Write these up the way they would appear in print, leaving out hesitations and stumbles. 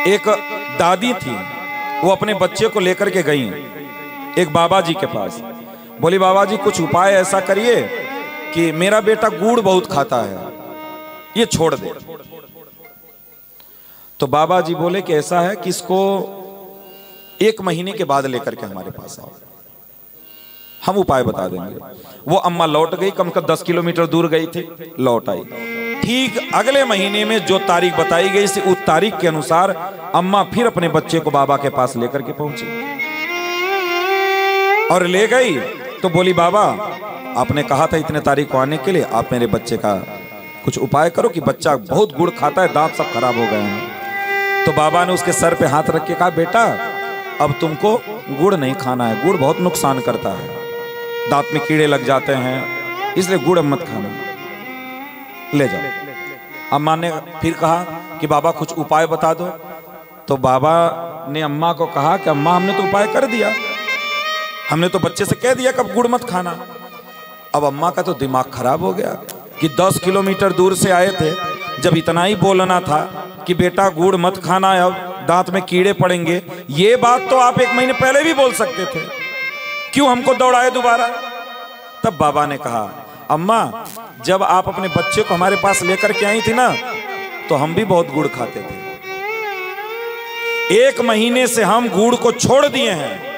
एक दादी थी, वो अपने बच्चे को लेकर के गई एक बाबा जी के पास। बोली बाबा जी कुछ उपाय ऐसा करिए कि मेरा बेटा गुड़ बहुत खाता है, ये छोड़ दे। तो बाबा जी बोले कि ऐसा है कि इसको 1 महीने के बाद लेकर के हमारे पास आओ, हम उपाय बता देंगे। वो अम्मा लौट गई, कम से कम 10 किलोमीटर दूर गई थी, लौट आई। ठीक अगले महीने में जो तारीख बताई गई थी, उस तारीख के अनुसार अम्मा फिर अपने बच्चे को बाबा के पास लेकर के पहुंची और ले गई। तो बोली बाबा आपने कहा था इतने तारीख को आने के लिए, आप मेरे बच्चे का कुछ उपाय करो कि बच्चा बहुत गुड़ खाता है, दांत सब खराब हो गए हैं। तो बाबा ने उसके सर पे हाथ रख के कहा बेटा अब तुमको गुड़ नहीं खाना है, गुड़ बहुत नुकसान करता है, दांत में कीड़े लग जाते हैं, इसलिए गुड़ मत खाना, ले जाओ। अम्मा ने फिर कहा कि बाबा कुछ उपाय बता दो। तो बाबा ने अम्मा को कहा कि अम्मा हमने तो उपाय कर दिया, हमने तो बच्चे से कह दिया कि अब गुड़ मत खाना। अब अम्मा का तो दिमाग खराब हो गया कि 10 किलोमीटर दूर से आए थे, जब इतना ही बोलना था कि बेटा गुड़ मत खाना, अब दांत में कीड़े पड़ेंगे, ये बात तो आप 1 महीने पहले भी बोल सकते थे, क्यों हमको दौड़ाए दोबारा। तब बाबा ने कहा अम्मा जब आप अपने बच्चे को हमारे पास लेकर के आई थी ना, तो हम भी बहुत गुड़ खाते थे, 1 महीने से हम गुड़ को छोड़ दिए हैं,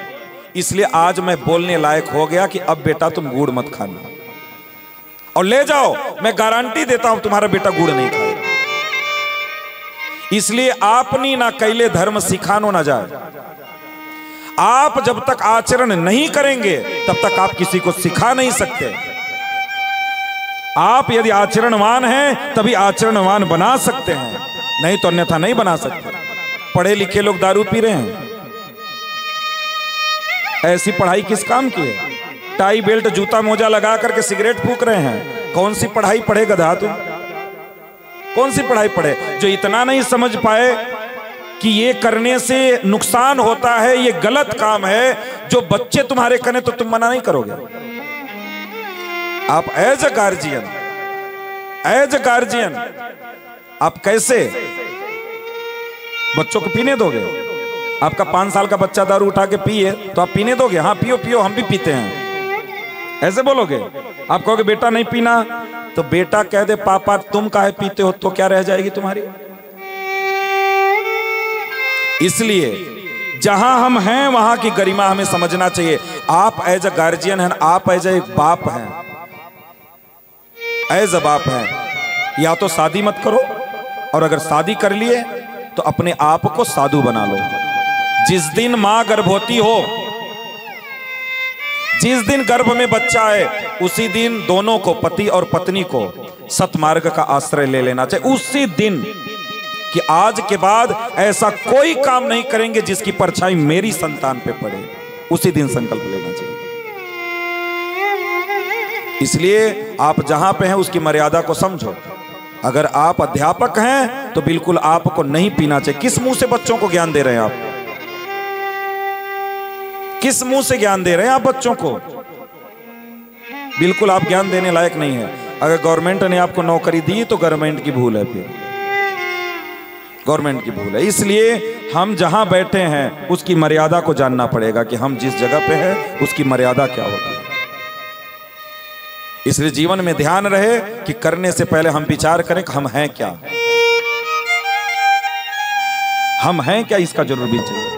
इसलिए आज मैं बोलने लायक हो गया कि अब बेटा तुम गुड़ मत खाना और ले जाओ, मैं गारंटी देता हूं तुम्हारा बेटा गुड़ नहीं खाएगा। इसलिए आपनी ना कैले धर्म सिखानो ना जाए। आप जब तक आचरण नहीं करेंगे तब तक आप किसी को सिखा नहीं सकते। आप यदि आचरणवान हैं तभी आचरणवान बना सकते हैं, नहीं तो अन्यथा नहीं बना सकते। पढ़े लिखे लोग दारू पी रहे हैं, ऐसी पढ़ाई किस काम की है? टाई बेल्ट जूता मोजा लगा करके सिगरेट फूंक रहे हैं, कौन सी पढ़ाई पढ़े गधा तुम? कौन सी पढ़ाई पढ़े? जो इतना नहीं समझ पाए कि ये करने से नुकसान होता है, ये गलत काम है, जो बच्चे तुम्हारे करें तो तुम मना नहीं करोगे। आप एज ए गार्जियन आप कैसे बच्चों को पीने दोगे? आपका 5 साल का बच्चा दारू उठा के पिए तो आप पीने दोगे? हाँ पियो पियो, हम भी पीते हैं, ऐसे बोलोगे? आप कहोगे बेटा नहीं पीना, तो बेटा कह दे पापा तुम काहे पीते हो, तो क्या रह जाएगी तुम्हारी? इसलिए जहां हम हैं वहां की गरिमा हमें समझना चाहिए। आप एज अ गार्जियन हैं, आप एज ए बाप हैं, एज अ बाप हैं, या तो शादी मत करो, और अगर शादी कर लिए तो अपने आप को साधु बना लो। जिस दिन मां गर्भवती हो, जिस दिन गर्भ में बच्चा है, उसी दिन दोनों को, पति और पत्नी को, सतमार्ग का आश्रय ले लेना चाहिए। उसी दिन कि आज के बाद ऐसा कोई काम नहीं करेंगे जिसकी परछाई मेरी संतान पे पड़े, उसी दिन संकल्प लेना चाहिए। इसलिए आप जहां पे हैं उसकी मर्यादा को समझो। अगर आप अध्यापक हैं तो बिल्कुल आपको नहीं पीना चाहिए। किस मुंह से बच्चों को ज्ञान दे रहे हैं आप? किस मुंह से ज्ञान दे रहे हैं आप बच्चों को? बिल्कुल आप ज्ञान देने लायक नहीं है। अगर गवर्नमेंट ने आपको नौकरी दी तो गवर्नमेंट की भूल है, फिर गवर्नमेंट की भूल है। इसलिए हम जहां बैठे हैं उसकी मर्यादा को जानना पड़ेगा कि हम जिस जगह पे हैं उसकी मर्यादा क्या होती है। इसलिए जीवन में ध्यान रहे कि करने से पहले हम विचार करें कि हम हैं क्या, हम हैं क्या, इसका जरूर भी चाहिए।